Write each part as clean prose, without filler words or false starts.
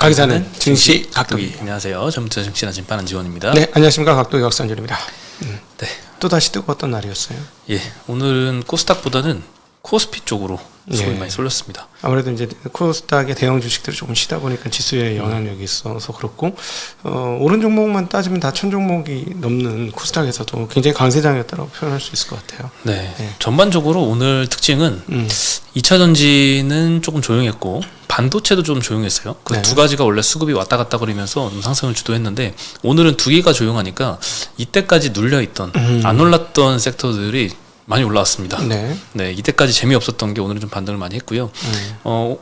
가기사는 증시 각도기. 안녕하세요. 전부터 증시나 진빠는 지원입니다. 네, 안녕하십니까. 각도기 박산준입니다. 네. 또다시 뜨거웠던 날이었어요. 예, 오늘은 코스닥보다는 코스피 쪽으로 수급이 예. 많이 쏠렸습니다. 아무래도 이제 코스닥의 대형 주식들이 조금 쉬다 보니까 지수에 영향력이 있어서 그렇고, 오른 종목만 따지면 다 1000종목이 넘는 코스닥에서도 굉장히 강세장이었다고 표현할 수 있을 것 같아요. 네. 네. 전반적으로 오늘 특징은 2차 전지는 조금 조용했고 반도체도 좀 조용했어요. 그 네. 두 가지가 원래 수급이 왔다 갔다 거리면서 좀 상승을 주도했는데 오늘은 두 개가 조용하니까 이때까지 눌려있던 안 올랐던 섹터들이 많이 올라왔습니다. 네. 네, 이때까지 재미없었던 게 오늘은 좀 반등을 많이 했고요.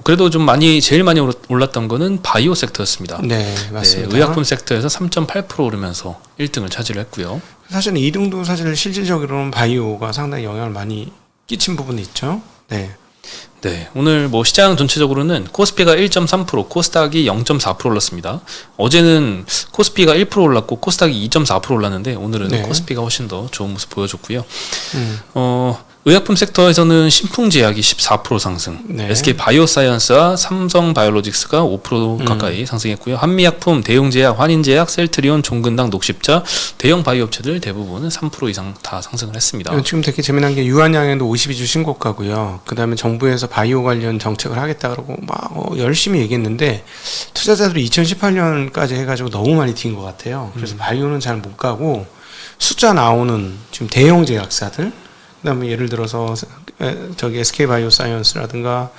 그래도 좀 제일 많이 올랐던 거는 바이오 섹터였습니다. 네, 맞습니다. 네, 의약품 섹터에서 3.8% 오르면서 1등을 차지를 했고요. 사실 2등도 사실 실질적으로는 바이오가 상당히 영향을 많이 끼친 부분이 있죠. 네. 네, 오늘 뭐 시장 전체적으로는 코스피가 1.3%, 코스닥이 0.4% 올랐습니다. 어제는 코스피가 1% 올랐고 코스닥이 2.4% 올랐는데 오늘은 네. 코스피가 훨씬 더 좋은 모습 보여줬고요. 의약품 섹터에서는 신풍제약이 14% 상승, 네. SK 바이오사이언스와 삼성 바이오로직스가 5% 가까이 상승했고요. 한미약품, 대용제약, 환인제약, 셀트리온, 종근당, 녹십자, 대형 바이오업체들 대부분은 3% 이상 다 상승을 했습니다. 지금 되게 재미난 게 유한양행도 52주 신고가고요. 그 다음에 정부에서 바이오 관련 정책을 하겠다 그러고 막 열심히 얘기했는데 투자자들이 2018년까지 해가지고 너무 많이 튄 것 같아요. 그래서 바이오는 잘 못 가고 숫자 나오는 지금 대형 제약사들, 그다음에 예를 들어서 저기 SK 바이오사이언스라든가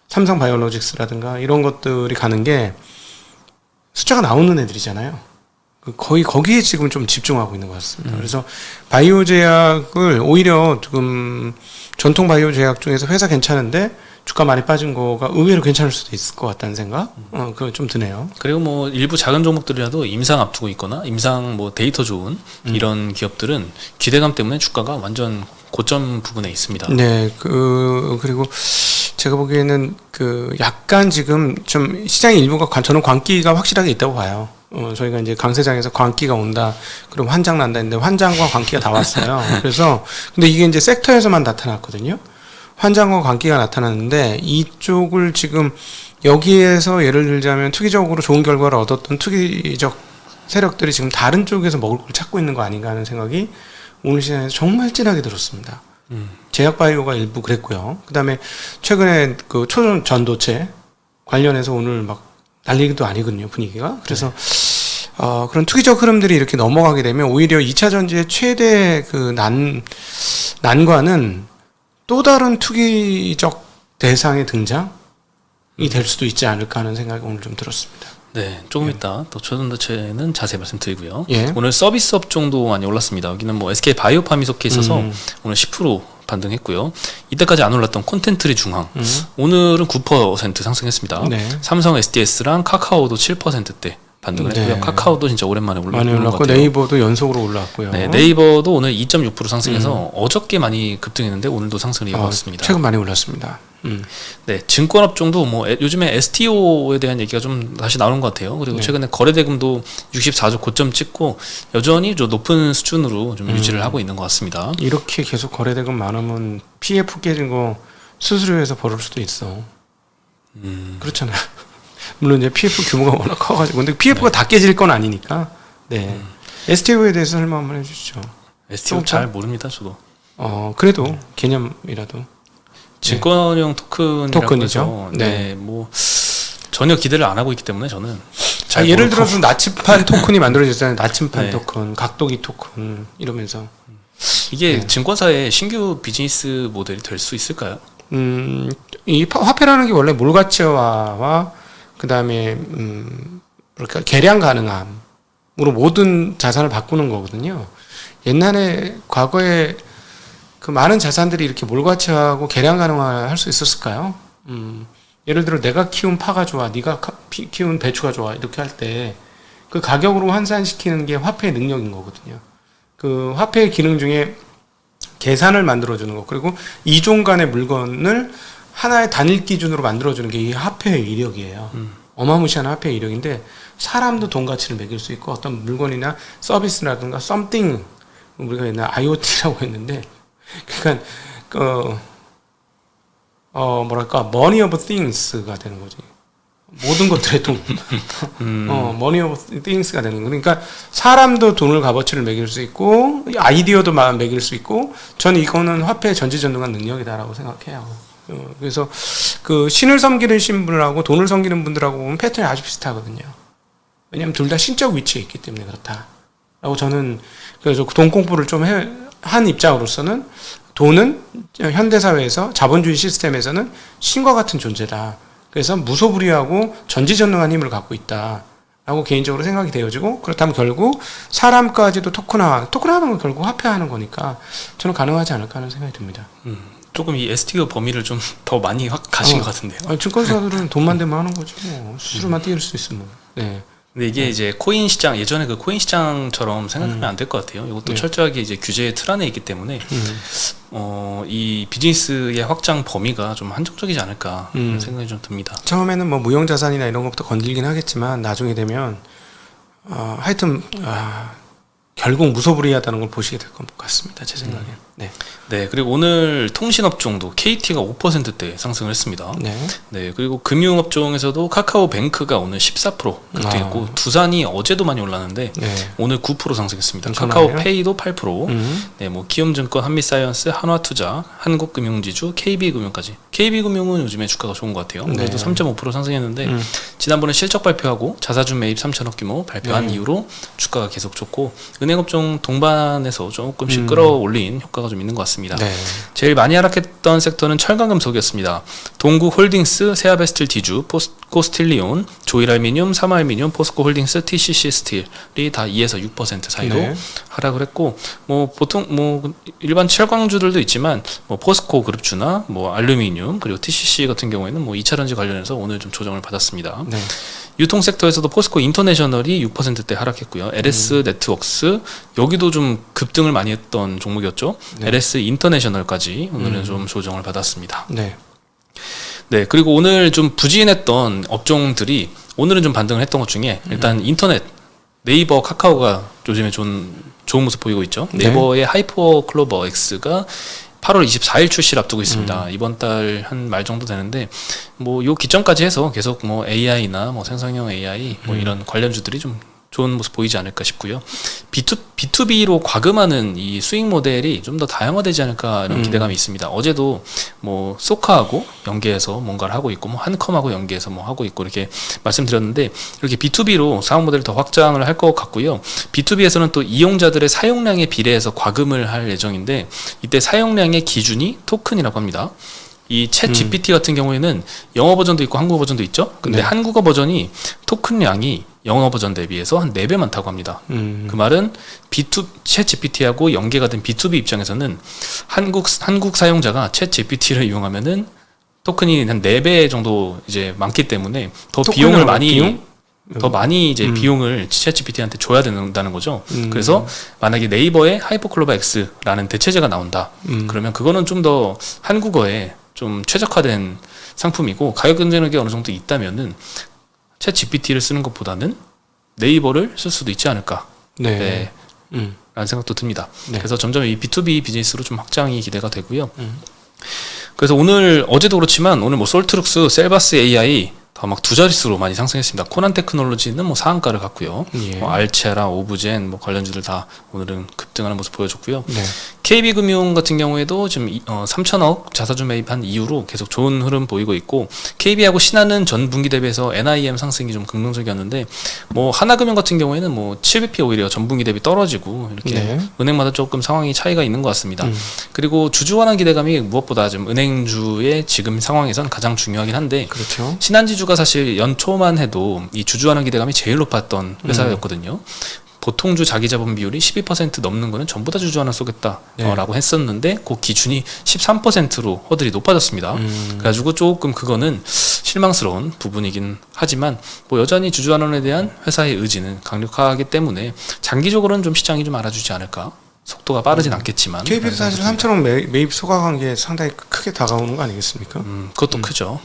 삼성 바이오로직스라든가 이런 것들이 가는 게 숫자가 나오는 애들이잖아요. 거의 거기에 지금 좀 집중하고 있는 것 같습니다. 그래서 바이오 제약을 오히려 지금 전통 바이오 제약 중에서 회사 괜찮은데 주가 많이 빠진 거가 의외로 괜찮을 수도 있을 것 같다는 생각? 그거 좀 드네요. 그리고 뭐 일부 작은 종목들이라도 임상 앞두고 있거나 임상 뭐 데이터 좋은 이런 기업들은 기대감 때문에 주가가 완전 고점 부분에 있습니다. 네, 그리고 제가 보기에는 약간 지금 좀 시장의 일부가 저는 광기가 확실하게 있다고 봐요. 저희가 이제 강세장에서 광기가 온다, 그럼 환장 난다 했는데 환장과 광기가 다 왔어요. 그래서 근데 이게 이제 섹터에서만 나타났거든요. 환장과 광기가 나타났는데 이쪽을 지금 여기에서 예를 들자면 투기적으로 좋은 결과를 얻었던 투기적 세력들이 지금 다른 쪽에서 먹을 걸 찾고 있는 거 아닌가 하는 생각이 오늘 시장에서 정말 진하게 들었습니다. 제약바이오가 일부 그랬고요. 그 다음에 최근에 그 초전도체 관련해서 오늘 막 난리도 아니거든요, 분위기가. 그래서 그런 투기적 흐름들이 이렇게 넘어가게 되면 오히려 2차 전지의 최대 난관은 또 다른 투기적 대상의 등장이 될 수도 있지 않을까 하는 생각이 오늘 좀 들었습니다. 네, 조금 이따 또 초전도체는 자세히 말씀드리고요. 예. 오늘 서비스 업종도 많이 올랐습니다. 여기는 뭐 SK 바이오팜이 속해 있어서 오늘 10% 반등했고요. 이때까지 안 올랐던 콘텐츠리 중앙 오늘은 9% 상승했습니다. 네. 삼성 SDS랑 카카오도 7%대 반등을 했고요. 네. 카카오도 진짜 오랜만에 많이 올랐고 올랐고 네이버도 연속으로 올랐고요. 네, 네이버도 오늘 2.6% 상승해서 어저께 많이 급등했는데 오늘도 상승을 이어갔습니다. 최근 많이 올랐습니다. 네, 증권업종도 뭐 요즘에 STO에 대한 얘기가 좀 다시 나오는 것 같아요. 그리고 네. 최근에 거래대금도 64조 고점 찍고 여전히 좀 높은 수준으로 좀 유지를 하고 있는 것 같습니다. 이렇게 계속 거래대금 많으면 PF 깨진 거 수수료에서 벌을 수도 있어. 그렇잖아요. 물론 이제 PF 규모가 워낙 커가지고, 근데 PF가 다 깨질 건 아니니까. 네. STO에 대해서 설명 한번 해주시죠. STO 잘 모릅니다, 저도. 그래도 개념이라도. 증권형 토큰이라고 토큰이죠. 해서 네, 뭐 전혀 기대를 안 하고 있기 때문에 저는 예를 들어서 나침판 토큰이 만들어졌잖아요. 나침판 네. 토큰, 각도기 토큰 이러면서 이게 네. 증권사의 신규 비즈니스 모델이 될 수 있을까요? 이 화폐라는 게 원래 몰가치화와 그 다음에 그러니까 계량 가능함으로 모든 자산을 바꾸는 거거든요. 옛날에 과거에 그 많은 자산들이 이렇게 몰가치하고 계량 가능화할 수 있었을까요? 예를 들어 내가 키운 파가 좋아, 네가 키운 배추가 좋아 이렇게 할 때 그 가격으로 환산시키는 게 화폐의 능력인 거거든요. 그 화폐의 기능 중에 계산을 만들어주는 거, 그리고 이종 간의 물건을 하나의 단일 기준으로 만들어주는 게 이 화폐의 이력이에요. 어마무시한 화폐의 이력인데 사람도 돈 가치를 매길 수 있고 어떤 물건이나 서비스라든가 something, 우리가 옛날 IoT라고 했는데, 그러니까 뭐랄까 money of things가 되는 거지. 모든 것들의 돈. money of things가 되는 거. 그러니까 사람도 돈을 값어치를 매길 수 있고 아이디어도 매길 수 있고 저는 이거는 화폐의 전지전능한 능력이다라고 생각해요. 그래서 그 신을 섬기는 신분하고 돈을 섬기는 분들하고 보면 패턴이 아주 비슷하거든요. 왜냐하면 둘 다 신적 위치에 있기 때문에 그렇다라고 저는 그래서 돈 공부를 좀 한 입장으로서는 돈은 현대사회에서 자본주의 시스템에서는 신과 같은 존재다. 그래서 무소불위하고 전지전능한 힘을 갖고 있다라고 개인적으로 생각이 되어지고 그렇다면 결국 사람까지도 토큰화하는 건 결국 화폐화하는 거니까 저는 가능하지 않을까 하는 생각이 듭니다. 조금 이 STO 범위를 좀 더 많이 확 가신 것 같은데요. 증권사들은 돈만 되면 하는 거죠. 뭐. 수수료만 띄울 수 있으면. 네. 근데 이게 이제 코인 시장, 예전에 그 코인 시장처럼 생각하면 안 될 것 같아요. 이것도 철저하게 이제 규제의 틀 안에 있기 때문에 이 비즈니스의 확장 범위가 좀 한정적이지 않을까 그런 생각이 좀 듭니다. 처음에는 뭐 무형자산이나 이런 것부터 건들긴 하겠지만 나중에 되면 하여튼 결국 무소불위하다는 걸 보시게 될 것 같습니다. 제 생각엔. 네, 그리고 오늘 통신업종도 KT가 5%대 상승을 했습니다. 네, 그리고 금융업종에서도 카카오뱅크가 오늘 14% 급등했고 두산이 어제도 많이 올랐는데 오늘 9% 상승했습니다. 카카오페이도 8%. 네, 뭐 키움증권, 한미사이언스, 한화투자, 한국금융지주, KB금융까지. KB금융은 요즘에 주가가 좋은 것 같아요. 그래도 3.5% 상승했는데 지난번에 실적 발표하고 자사주 매입 3천억 규모 발표한 이후로 주가가 계속 좋고 은행업종 동반해서 조금씩 끌어올린 효과가 좀 있는 것 같습니다. 제일 많이 하락했던 섹터는 철강금속이었습니다. 동국홀딩스, 세아베스틸 디주, 포스코 스틸리온, 조일알미늄, 삼화알미늄, 포스코홀딩스, TCC 스틸이 다 2에서 6% 사이로 하락을 했고 뭐 보통 뭐 일반 철강주들도 있지만 뭐 포스코 그룹주나 뭐 알루미늄 그리고 TCC 같은 경우에는 뭐 2차전지 관련해서 오늘 좀 조정을 받았습니다. 유통 섹터에서도 포스코 인터내셔널이 6%대 하락했고요. LS 네트웍스 여기도 좀 급등을 많이 했던 종목이었죠. LS 인터내셔널까지 오늘은 좀 조정을 받았습니다. 네, 그리고 오늘 좀 부진했던 업종들이 오늘은 좀 반등을 했던 것 중에 일단 인터넷 네이버, 카카오가 요즘에 좋은 모습 보이고 있죠. 네이버의 하이퍼 클로버 X가 8월 24일 출시를 앞두고 있습니다. 이번 달 한 말 정도 되는데 뭐 요 기점까지 해서 계속 뭐 AI나 뭐 생성형 AI 뭐 이런 관련주들이 좀 좋은 모습 보이지 않을까 싶고요. B2B로 과금하는 이 수익 모델이 좀 더 다양화되지 않을까 이런 기대감이 있습니다. 어제도 뭐 소카하고 연계해서 뭔가를 하고 있고 뭐 한컴하고 연계해서 뭐 하고 있고 이렇게 말씀드렸는데 이렇게 B2B로 사업 모델을 더 확장을 할 것 같고요. B2B에서는 또 이용자들의 사용량에 비례해서 과금을 할 예정인데 이때 사용량의 기준이 토큰이라고 합니다. 이 챗 GPT 같은 경우에는 영어 버전도 있고 한국어 버전도 있죠. 근데 한국어 버전이 토큰량이 영어 버전 대비해서 한 4배 많다고 합니다. 그 말은 챗 GPT하고 연계가 된 B2B 입장에서는 한국 사용자가 챗 GPT를 이용하면은 토큰이 한 4배 정도 이제 많기 때문에 더 비용을 많이 이제 비용을 챗 GPT한테 줘야 된다는 거죠. 그래서 만약에 네이버에 하이퍼클로버 X라는 대체제가 나온다. 그러면 그거는 좀 더 한국어에 좀 최적화된 상품이고 가격 경쟁력이 어느 정도 있다면은 챗 GPT를 쓰는 것보다는 네이버를 쓸 수도 있지 않을까. 라는 생각도 듭니다. 그래서 점점 이 B2B 비즈니스로 좀 확장이 기대가 되고요. 그래서 어제도 그렇지만 오늘 뭐 솔트룩스, 셀바스 AI 다 막 두 자릿수로 많이 상승했습니다. 코난 테크놀로지는 뭐 상한가를 갔고요. 뭐 알체라, 오브젠 뭐 관련주들 다 오늘은 급등하는 모습 보여줬고요. KB금융 같은 경우에도 지금 3천억 자사주 매입한 이후로 계속 좋은 흐름 보이고 있고 KB하고 신한은 전 분기 대비해서 NIM 상승이 좀 긍정적이었는데 뭐 하나금융 같은 경우에는 뭐 7bp 오히려 전 분기 대비 떨어지고 이렇게 은행마다 조금 상황이 차이가 있는 것 같습니다. 그리고 주주 환원 기대감이 무엇보다 좀 은행주의 지금 상황에선 가장 중요하긴 한데 그렇죠. 신한지주가 사실 연초만 해도 이 주주 환원 기대감이 제일 높았던 회사였거든요. 보통주 자기자본 비율이 12% 넘는 거는 전부 다 주주 환원 쏘겠다라고 했었는데 그 기준이 13%로 허들이 높아졌습니다. 그래가지고 조금 그거는 실망스러운 부분이긴 하지만 뭐 여전히 주주 환원에 대한 회사의 의지는 강력하기 때문에 장기적으로는 좀 시장이 좀 알아주지 않을까. 속도가 빠르진 않겠지만 KB도 사실 3천억 매입 소각한 게 상당히 크게 다가오는 거 아니겠습니까? 그것도 크죠.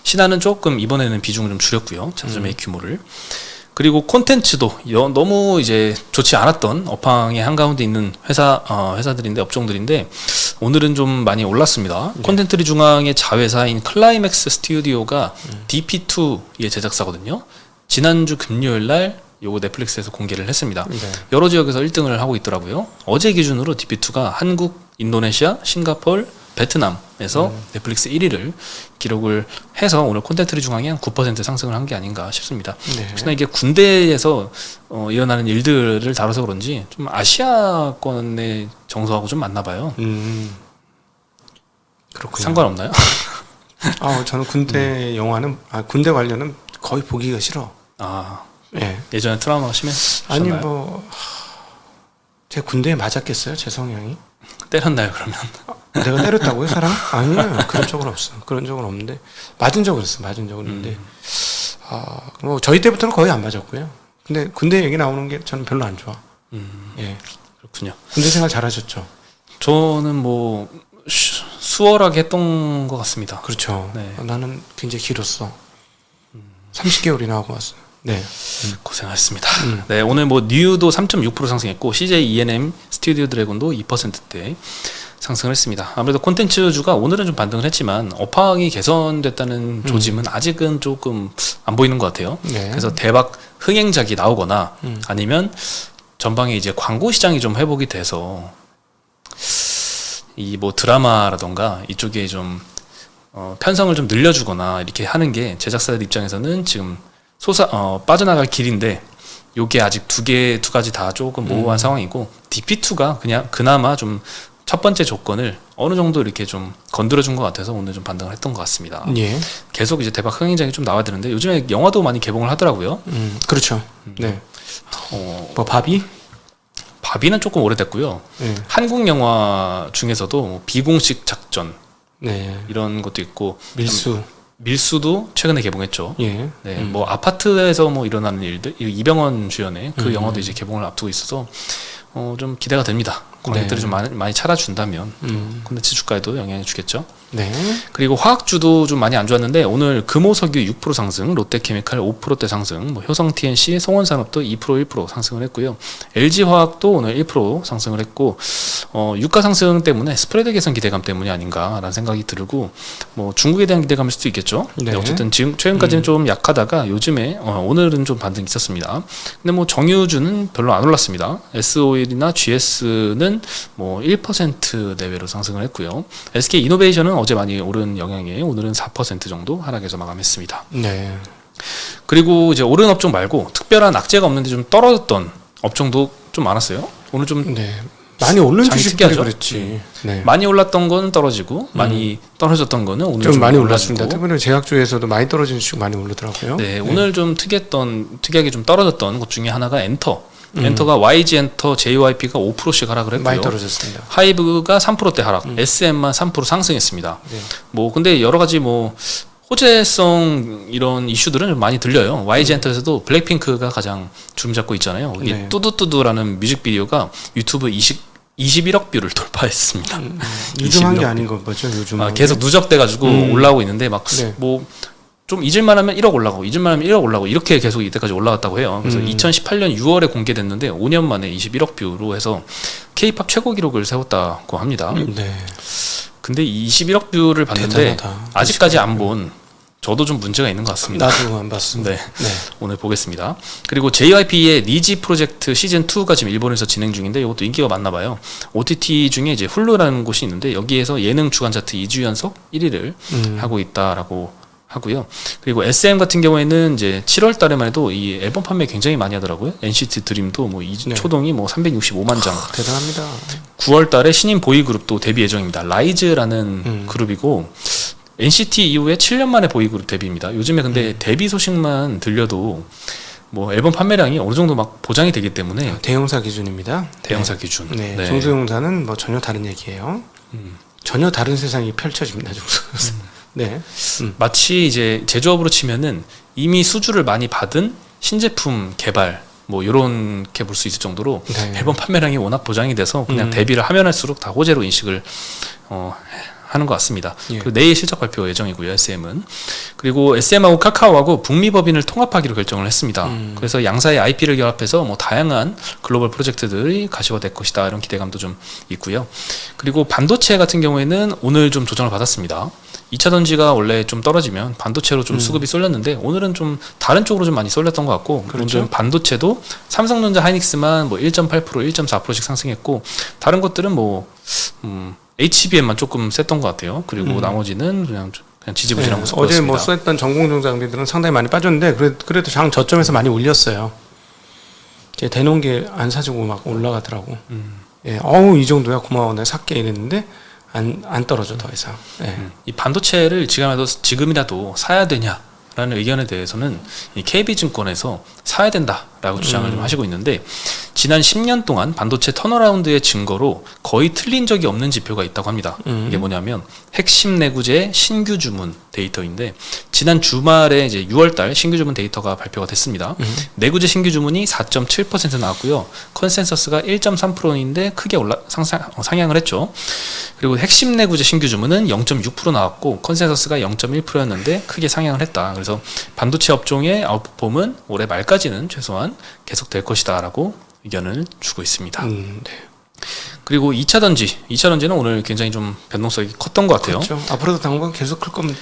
신한은 조금 이번에는 비중을 좀 줄였고요. 자사주 매입 규모를. 그리고 콘텐츠도 너무 이제 좋지 않았던 업황의 한가운데 있는 회사들인데 업종들인데 오늘은 좀 많이 올랐습니다. 네. 콘텐츠 중앙의 자회사인 클라이맥스 스튜디오가 DP2의 제작사거든요. 지난주 금요일 날 요거 넷플릭스에서 공개를 했습니다. 네. 여러 지역에서 1등을 하고 있더라고요. 어제 기준으로 DP2가 한국, 인도네시아, 싱가포르, 베트남에서 넷플릭스 1위를 기록을 해서 오늘 콘텐츠 중앙이 한 9% 상승을 한 게 아닌가 싶습니다. 네. 혹시나 이게 군대에서 일어나는 일들을 다뤄서 그런지 좀 아시아권의 정서하고 좀 맞나 봐요. 그렇군요. 상관없나요? 저는 군대 영화는 군대 관련은 거의 보기가 싫어. 네. 예전에 트라우마가 심했었나요? 아니 제 군대에 맞았겠어요? 제 성향이? 때렸나요 그러면? 내가 때렸다고요 사람? 아니요 그런 적은 없어. 그런 적은 없는데 맞은 적은 있어. 맞은 적은 있는데 뭐 저희 때부터는 거의 안 맞았고요. 근데 군대 얘기 나오는 게 저는 별로 안 좋아. 예. 그렇군요. 군대 생활 잘하셨죠? 저는 뭐 수월하게 했던 것 같습니다. 그렇죠. 네. 나는 굉장히 길었어. 30개월이나 하고 왔어요. 네. 고생하셨습니다. 네, 오늘 뭐 뉴도 3.6% 상승했고 CJ E&M 스튜디오 드래곤도 2%대 상승을 했습니다. 아무래도 콘텐츠주가 오늘은 좀 반등을 했지만 업황이 개선됐다는 조짐은 아직은 조금 안 보이는 것 같아요. 네. 그래서 대박 흥행작이 나오거나 아니면 전방에 이제 광고 시장이 좀 회복이 돼서 이 뭐 드라마라던가 이쪽에 좀 편성을 좀 늘려주거나 이렇게 하는 게 제작사들 입장에서는 지금 빠져나갈 길인데 요게 아직 두 가지 다 조금 모호한 상황이고 DP2가 그냥 그나마 좀 첫 번째 조건을 어느 정도 이렇게 좀 건드려준 것 같아서 오늘 좀 반등을 했던 것 같습니다. 예. 계속 이제 대박 흥행작이 좀 나와야 되는데 요즘에 영화도 많이 개봉을 하더라고요. 그렇죠. 네. 뭐 바비는 조금 오래됐고요. 한국 영화 중에서도 뭐 비공식 작전 이런 것도 있고 밀수도 최근에 개봉했죠. 예. 네, 뭐 아파트에서 뭐 일어나는 일들, 이병헌 주연의 그 영화도 이제 개봉을 앞두고 있어서 좀 기대가 됩니다. 관객들이 좀 많이 찾아준다면 콘텐츠 주가에도 영향을 주겠죠. 네. 그리고 화학주도 좀 많이 안 좋았는데 오늘 금호석유 6% 상승, 롯데케미칼 5%대 상승, 뭐 효성TNC, 성원산업도 2% 1% 상승을 했고요. LG화학도 오늘 1% 상승을 했고 유가 상승 때문에 스프레드 개선 기대감 때문이 아닌가라는 생각이 들고 뭐 중국에 대한 기대감일 수도 있겠죠. 네. 어쨌든 지금 최근까지는 좀 약하다가 요즘에 오늘은 좀 반등이 있었습니다. 근데 뭐 정유주는 별로 안 올랐습니다. S-오일이나 GS는 뭐 1% 내외로 상승을 했고요. SK 이노베이션은 어제 많이 오른 영향에 오늘은 4% 정도 하락해서 마감했습니다. 네. 그리고 이제 오른 업종 말고 특별한 악재가 없는데 좀 떨어졌던 업종도 좀 많았어요. 오늘 좀 많이 오른 주식들이 그랬지. 네. 많이 올랐던 거는 떨어지고 많이 떨어졌던 거는 오늘 좀 많이 올랐습니다. 특별히 제약주에서도 많이 떨어진 주식 많이 오르더라고요. 네, 오늘 좀 특이하게 좀 떨어졌던 것 중에 하나가 엔터가 YG 엔터, JYP가 5%씩 하락을 했고요. 많이 떨어졌습니다. 하이브가 3%대 하락, SM만 3% 상승했습니다. 네. 뭐 근데 여러 가지 뭐 호재성 이런 이슈들은 좀 많이 들려요. YG 엔터에서도 블랙핑크가 가장 주름 잡고 있잖아요. 이게 뚜두뚜두라는 뮤직비디오가 유튜브 21억 뷰를 돌파했습니다. 요즘 한 게 아닌 거죠. 요즘 계속 누적돼가지고 올라오고 있는데 막 뭐 좀 잊을만 하면 1억 올라가고 잊을만 하면 1억 올라가고 이렇게 계속 이때까지 올라갔다고 해요. 그래서 2018년 6월에 공개됐는데 5년 만에 21억 뷰로 해서 K-팝 최고 기록을 세웠다고 합니다. 네. 근데 21억 뷰를 봤는데 대단하다. 아직까지 안 본 저도 좀 문제가 있는 것 같습니다. 나도 안 봤습니다. 네. 오늘 보겠습니다. 그리고 JYP의 니지 프로젝트 시즌 2가 지금 일본에서 진행 중인데 이것도 인기가 많나 봐요. OTT 중에 이제 훌루라는 곳이 있는데 여기에서 예능 주간 차트 2주 연속 1위를 하고 있다라고 하고요. 그리고 SM 같은 경우에는 이제 7월 달에만 해도 이 앨범 판매 굉장히 많이 하더라고요. NCT 드림도 뭐 초동이 뭐 365만 장. 대단합니다. 9월 달에 신인 보이그룹도 데뷔 예정입니다. 라이즈라는 그룹이고 NCT 이후에 7년 만에 보이그룹 데뷔입니다. 요즘에 근데 데뷔 소식만 들려도 뭐 앨범 판매량이 어느 정도 막 보장이 되기 때문에 대형사 기준입니다. 대형사 기준. 네. 중소형사는 뭐 전혀 다른 얘기예요. 전혀 다른 세상이 펼쳐집니다. 중소형사. 네. 마치 이제 제조업으로 치면은 이미 수주를 많이 받은 신제품 개발 뭐 요렇게 볼 수 있을 정도로 앨범 판매량이 워낙 보장이 돼서 그냥 데뷔를 하면 할수록 다 호재로 인식을 하는 것 같습니다. 그리고 내일 실적 발표 예정이고요, SM은. 그리고 SM하고 카카오하고 북미 법인을 통합하기로 결정을 했습니다. 그래서 양사의 IP를 결합해서 뭐 다양한 글로벌 프로젝트들이 가시화될 것이다, 이런 기대감도 좀 있고요. 그리고 반도체 같은 경우에는 오늘 좀 조정을 받았습니다. 2차 전지가 원래 좀 떨어지면 반도체로 좀 수급이 쏠렸는데 오늘은 좀 다른 쪽으로 좀 많이 쏠렸던 것 같고, 그렇죠. 오늘 반도체도 삼성전자, 하이닉스만 뭐 1.8%, 1.4%씩 상승했고, 다른 것들은 뭐 HBM만 조금 셌던 것 같아요. 그리고 나머지는 그냥 지지부진한 모습 어제 보였습니다. 뭐 쏘였던 전공정 장비들은 상당히 많이 빠졌는데 그래도 장 저점에서 많이 올렸어요. 제 대놓은 게 안 사주고 막 올라가더라고. 이 정도야 고마워 내가 살게 이랬는데 안 떨어져 더 이상. 이 반도체를 지금이라도 사야 되냐라는 의견에 대해서는 이 KB증권에서 사야 된다라고 주장을 좀 하시고 있는데, 지난 10년 동안 반도체 턴어라운드의 증거로 거의 틀린 적이 없는 지표가 있다고 합니다. 이게 뭐냐면 핵심 내구재 신규 주문 데이터인데, 지난 주말에 이제 6월달 신규 주문 데이터가 발표가 됐습니다. 내구재 신규 주문이 4.7% 나왔고요. 컨센서스가 1.3%인데 크게 상향을 했죠. 그리고 핵심 내구재 신규 주문은 0.6% 나왔고 컨센서스가 0.1%였는데 크게 상향을 했다. 그래서 반도체 업종의 아웃폼은 올해 말까지는 최소한 계속될 것이다라고 의견을 주고 있습니다. 그리고 2차 전지는 오늘 굉장히 좀 변동성이 컸던 것 같아요. 그렇죠. 앞으로도 당분간 계속 클 겁니다.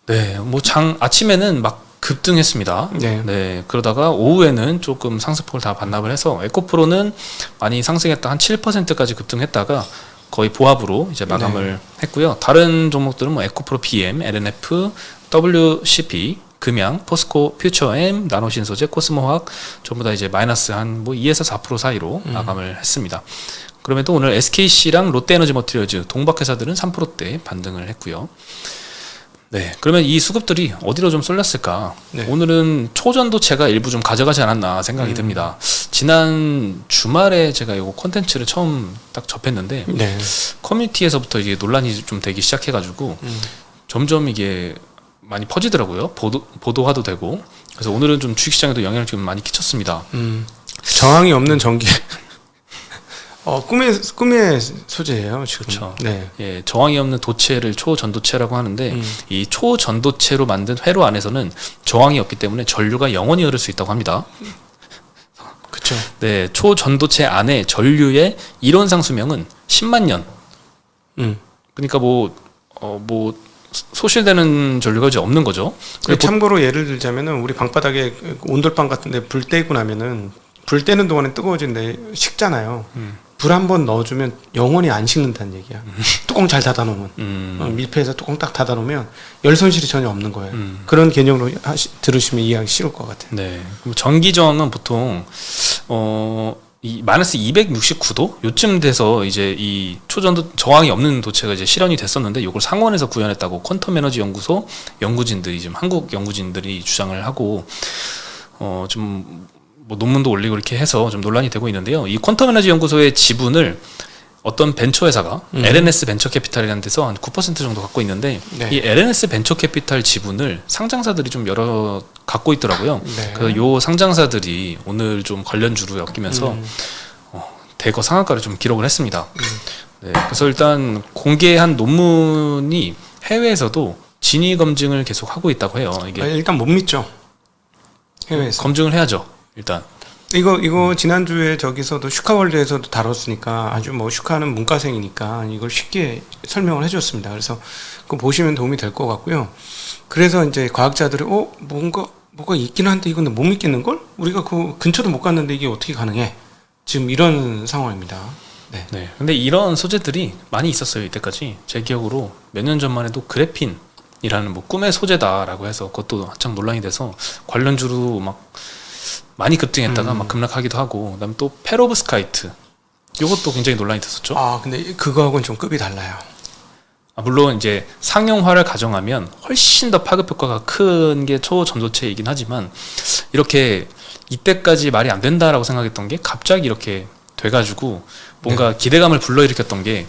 네, 뭐 아침에는 막 급등했습니다. 네, 그러다가 오후에는 조금 상승폭을 다 반납을 해서 에코프로는 많이 상승했다, 한 7%까지 급등했다가 거의 보합으로 이제 마감을 했고요. 다른 종목들은 뭐 에코프로 PM, LNF, WCP, 금양, 포스코, 퓨처엠, 나노신소재, 코스모화학 전부 다 이제 마이너스 한 뭐 2에서 4% 사이로 마감을 했습니다. 그럼에도 오늘 SKC랑 롯데에너지 머티리얼즈, 동박회사들은 3%대 반등을 했고요. 네, 그러면 이 수급들이 어디로 좀 쏠렸을까? 오늘은 초전도체가 일부 좀 가져가지 않았나 생각이 듭니다. 지난 주말에 제가 이거 콘텐츠를 처음 딱 접했는데 커뮤니티에서부터 이게 논란이 좀 되기 시작해가지고 점점 이게 많이 퍼지더라고요. 보도화도 되고. 그래서 오늘은 좀 주식시장에도 영향을 좀 많이 끼쳤습니다. 저항이 없는 전기. 꿈의 소재예요, 지금. 그렇죠. 예, 저항이 없는 도체를 초전도체라고 하는데 이 초전도체로 만든 회로 안에서는 저항이 없기 때문에 전류가 영원히 흐를 수 있다고 합니다. 그렇죠. 네, 초전도체 안에 전류의 이론상 수명은 10만 년. 그러니까 뭐 소실되는 전류가 이제 없는 거죠. 참고로 예를 들자면은 우리 방바닥에 온돌방 같은데 불 떼고 나면은 불 떼는 동안에 뜨거워진데 식잖아요. 불 한 번 넣어주면 영원히 안 식는다는 얘기야. 뚜껑 잘 닫아놓으면 밀폐해서 뚜껑 딱 닫아놓으면 열 손실이 전혀 없는 거예요. 그런 개념으로 들으시면 이해하기 쉬울 것 같아요. 네. 전기 저항은 보통 이 마이너스 269도 요쯤 돼서 이제 이 초전도 저항이 없는 도체가 이제 실현이 됐었는데, 이걸 상원에서 구현했다고 퀀텀 에너지 연구소 연구진들이 지금 한국 연구진들이 주장을 하고 좀 뭐 논문도 올리고 이렇게 해서 좀 논란이 되고 있는데요. 이 퀀텀 에너지 연구소의 지분을 어떤 벤처 회사가 LNS 벤처 캐피탈이라는 데서 한 9% 정도 갖고 있는데, 이 LNS 벤처 캐피탈 지분을 상장사들이 좀 여러 갖고 있더라고요. 그래서 요 상장사들이 오늘 좀 관련주로 엮이면서 대거 상한가를 좀 기록을 했습니다. 네, 그래서 일단 공개한 논문이 해외에서도 진위 검증을 계속 하고 있다고 해요. 이게 일단 못 믿죠. 해외에서 검증을 해야죠. 일단 이거 지난주에 저기서도 슈카월드에서도 다뤘으니까, 아주 뭐 슈카는 문과생이니까 이걸 쉽게 설명을 해줬습니다. 그래서 그거 보시면 도움이 될 것 같고요. 그래서 이제 과학자들이 뭐가 있긴 한데 이건 못 믿겠는 걸? 우리가 그 근처도 못 갔는데 이게 어떻게 가능해? 지금 이런 상황입니다. 네. 근데 이런 소재들이 많이 있었어요. 이때까지 제 기억으로 몇 년 전만 해도 그래핀이라는 뭐 꿈의 소재다라고 해서 그것도 한창 논란이 돼서 관련주로 막 많이 급등했다가 막 급락하기도 하고, 그다음에 또 페로브스카이트, 이것도 굉장히 논란이 됐었죠. 근데 그거하고는 좀 급이 달라요. 물론 이제 상용화를 가정하면 훨씬 더 파급 효과가 큰 게 초전도체이긴 하지만, 이렇게 이때까지 말이 안 된다라고 생각했던 게 갑자기 이렇게 돼가지고 뭔가 기대감을 불러일으켰던 게,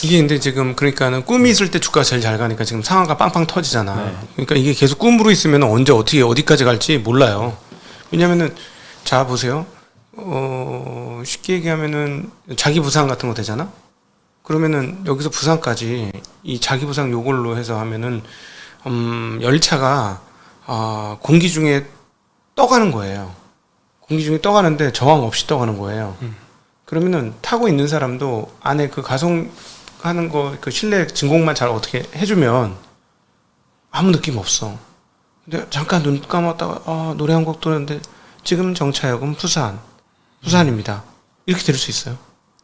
이게 근데 지금 그러니까는 꿈이 있을 때 주가가 제일 잘 가니까 지금 상한가 빵빵 터지잖아. 그러니까 이게 계속 꿈으로 있으면 언제 어떻게 어디까지 갈지 몰라요. 왜냐면은 자 보세요. 쉽게 얘기하면은 자기 부상 같은 거 되잖아. 그러면은 여기서 부산까지 이 자기부상 요걸로 해서 하면은 열차가 공기 중에 떠가는 거예요. 공기 중에 떠가는데 저항 없이 떠가는 거예요. 그러면은 타고 있는 사람도 안에 그 가속하는 거 그 실내 진공만 잘 어떻게 해주면 아무 느낌 없어. 근데 잠깐 눈 감았다가 노래 한 곡 들었는데 지금 정차역은 부산입니다. 이렇게 들을 수 있어요.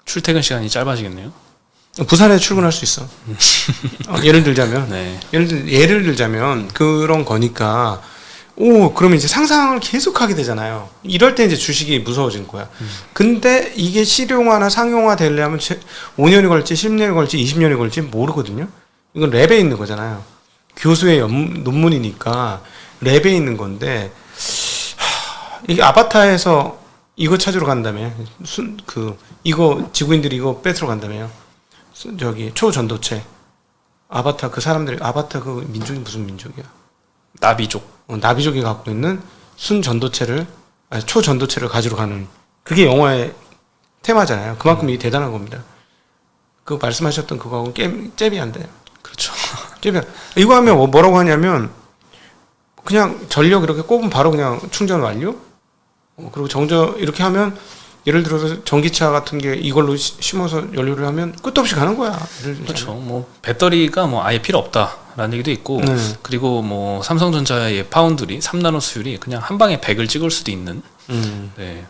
출퇴근 시간이 짧아지겠네요. 부산에 출근할 수 있어. 예를 들자면, 네. 예를 들자면 그런 거니까. 그러면 이제 상상을 계속 하게 되잖아요. 이럴 때 이제 주식이 무서워지는 거야. 근데 이게 실용화나 상용화 되려면 5년이 걸지, 10년이 걸지, 20년이 걸지 모르거든요. 이건 랩에 있는 거잖아요. 교수의 논문이니까 랩에 있는 건데, 이게 아바타에서 이거 찾으러 간다며. 이거 지구인들이 이거 뺏으러 간다며요. 저기 초전도체. 아바타 그 사람들이 아바타 그 민족이 무슨 민족이야? 나비족. 나비족이 갖고 있는 초전도체를 가지러 가는 그게 영화의 테마잖아요. 그만큼 이게 대단한 겁니다. 그 말씀하셨던 그거하고는 잽이 안 돼요. 그렇죠. 잽이 이거 하면 뭐라고 하냐면 그냥 전력 이렇게 꼽으면 바로 그냥 충전 완료. 그리고 이렇게 하면 예를 들어서 전기차 같은 게 이걸로 심어서 연료를 하면 끝도 없이 가는 거야. 그렇죠. 뭐 배터리가 뭐 아예 필요 없다라는 얘기도 있고, 그리고 뭐 삼성전자의 파운드리 3나노 수율이 그냥 한 방에 100을 찍을 수도 있는. 네.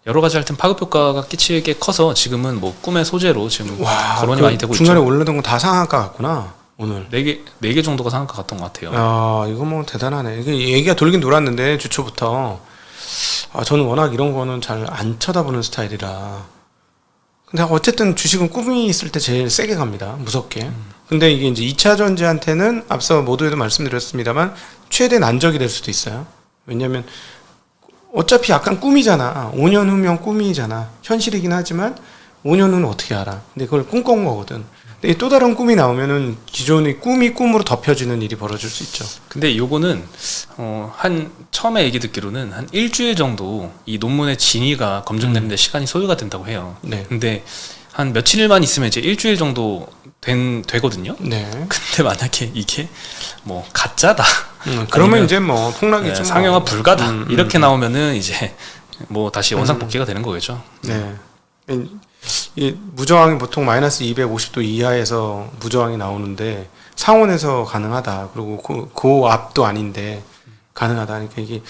여러 가지 하여튼 파급 효과가 끼치게 커서 지금은 뭐 꿈의 소재로 지금 거론이 많이 되고 중간에 있죠. 올라던 거 다 상한가 같구나. 오늘 4개 정도가 상한가 같던 것 같아요. 이거 뭐 대단하네. 이게 얘기가 돌긴 돌았는데 주초부터. 저는 워낙 이런 거는 잘 안 쳐다보는 스타일이라. 근데 어쨌든 주식은 꿈이 있을 때 제일 세게 갑니다. 무섭게. 근데 이게 이제 2차 전지한테는 앞서 모두에도 말씀드렸습니다만 최대 난적이 될 수도 있어요. 왜냐면 어차피 약간 꿈이잖아. 5년 후면 꿈이잖아. 현실이긴 하지만 5년 후는 어떻게 알아. 근데 그걸 꿈꿔온 거거든. 근데 또 다른 꿈이 나오면은 기존의 꿈이 꿈으로 덮여지는 일이 벌어질 수 있죠. 근데 요거는 처음에 얘기 듣기로는 한 일주일 정도 이 논문의 진위가 검증되는데 시간이 소요가 된다고 해요. 네. 근데 한 며칠만 있으면 이제 일주일 정도 되거든요. 네. 근데 만약에 이게 뭐 가짜다. 그러면 이제 뭐 폭락이죠. 상용화 불가다. 이렇게 나오면은 이제 뭐 다시 원상복귀가 되는 거겠죠. 네. 이 무저항이 보통 마이너스 250도 이하에서 무저항이 나오는데 상온에서 가능하다. 그리고 그 앞도 아닌데 가능하다. 그러니까 이게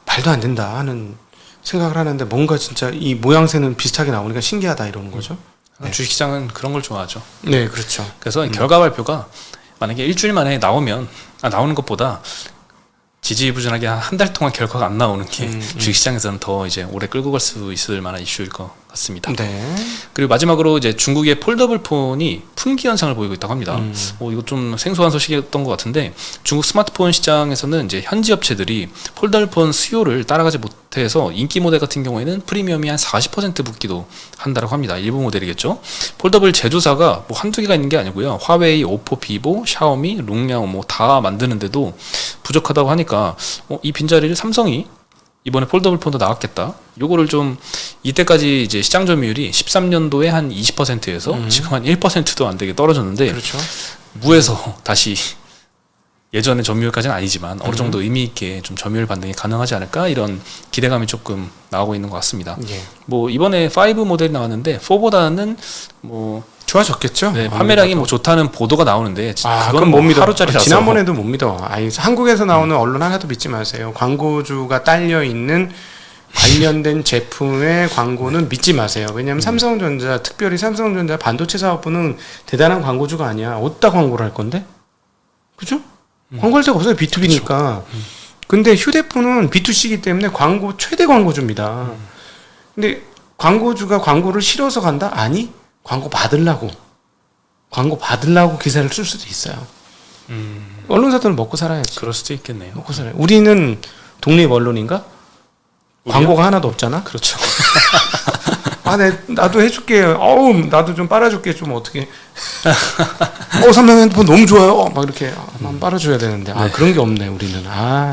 말도 안 된다 하는 생각을 하는데 뭔가 진짜 이 모양새는 비슷하게 나오니까 신기하다 이러는 거죠. 네. 주식시장은 그런 걸 좋아하죠. 네, 그렇죠. 그래서 결과 발표가 만약에 일주일 만에 나오는 것보다 지지부진하게 한 달 동안 결과가 안 나오는 게 주식시장에서는 더 이제 오래 끌고 갈 수 있을 만한 이슈일 것 같습니다. 네. 그리고 마지막으로 이제 중국의 폴더블 폰이 품귀 현상을 보이고 있다고 합니다. 이거 좀 생소한 소식이었던 것 같은데 중국 스마트폰 시장에서는 이제 현지 업체들이 폴더블 폰 수요를 따라가지 못해서 인기 모델 같은 경우에는 프리미엄이 한 40% 붙기도 한다고 합니다. 일부 모델이겠죠. 폴더블 제조사가 뭐 한두 개가 있는 게 아니고요. 화웨이, 오포, 비보, 샤오미, 룽냐오 뭐 다 만드는데도 부족하다고 하니까 이 빈자리를 삼성이 이번에 폴더블 폰도 나왔겠다. 요거를 좀 이때까지 이제 시장 점유율이 13년도에 한 20%에서 지금 한 1%도 안 되게 떨어졌는데 그렇죠. 무에서 다시 예전의 점유율까지는 아니지만 어느 정도 의미 있게 좀 점유율 반등이 가능하지 않을까 이런 기대감이 조금 나오고 있는 것 같습니다. 예. 뭐 이번에 5 모델이 나왔는데 4보다는 뭐 좋아졌겠죠. 네, 판매량이 뭐 좋다는 보도가 나오는데 그건 못 믿어. 하루짜리라서 지난번에도 못 믿어. 한국에서 나오는 언론 하나도 믿지 마세요. 광고주가 딸려 있는 관련된 제품의 광고는 믿지 마세요. 왜냐하면 삼성전자, 특별히 삼성전자 반도체 사업부는 대단한 광고주가 아니야. 어디다 광고를 할 건데? 그죠? 광고할 데가 없어요. B2B니까. 근데 휴대폰은 B2C이기 때문에 최대 광고주입니다. 근데 광고주가 광고를 실어서 간다? 아니, 광고 받으려고 기사를 쓸 수도 있어요. 언론사들은 먹고 살아야지. 그럴 수도 있겠네요. 먹고 살아요. 우리는 독립 언론인가? 광고가 하나도 없잖아. 그렇죠. 나도 해줄게. 나도 좀 빨아줄게. 좀 어떻게 삼성 핸드폰 너무 좋아요. 막 이렇게 만 빨아줘야 되는데 네. 그런 게 없네 우리는.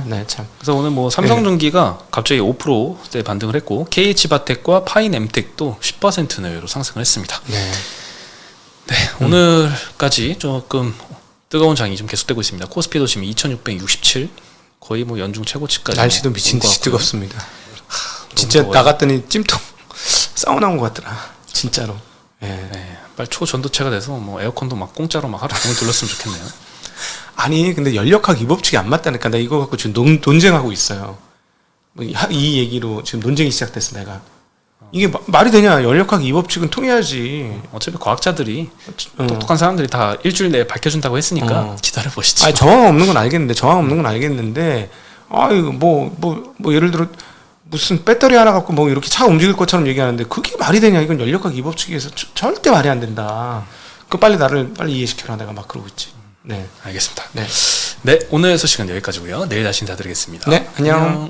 네 참. 그래서 오늘 뭐 삼성전기가 갑자기 5%대 반등을 했고 KH바텍과 파이엠텍도 10% 내외로 상승을 했습니다. 네. 네, 오늘까지 조금 뜨거운 장이 좀 계속되고 있습니다. 코스피도 지금 2,667 거의 뭐 연중 최고치까지. 날씨도 미친 듯이 뜨겁습니다. 진짜 더워요. 나갔더니 찜통 사우나 온 것 같더라. 진짜로. 네. 네, 빨리 초전도체가 돼서 뭐 에어컨도 막 공짜로 막 하루 종일 돌렸으면 좋겠네요. 아니 근데 연력학 입법칙이 안 맞다니까. 나 이거 갖고 지금 논쟁하고 있어요. 이 얘기로 지금 논쟁이 시작됐어 내가. 이게 말이 되냐? 연력학 입법칙은 통해야지. 어차피 과학자들이 똑똑한 사람들이 다 일주일 내에 밝혀준다고 했으니까 기다려 보시죠. 아니 정황 없는 건 알겠는데 이거 뭐 예를 들어 무슨 배터리 하나 갖고 뭐 이렇게 차 움직일 것처럼 얘기하는데 그게 말이 되냐? 이건 연력학 입법칙에서 절대 말이 안 된다. 나를 빨리 이해시켜라. 내가 막 그러고 있지. 네, 알겠습니다. 네, 네, 오늘 소식은 여기까지고요. 내일 다시 인사드리겠습니다. 네, 안녕.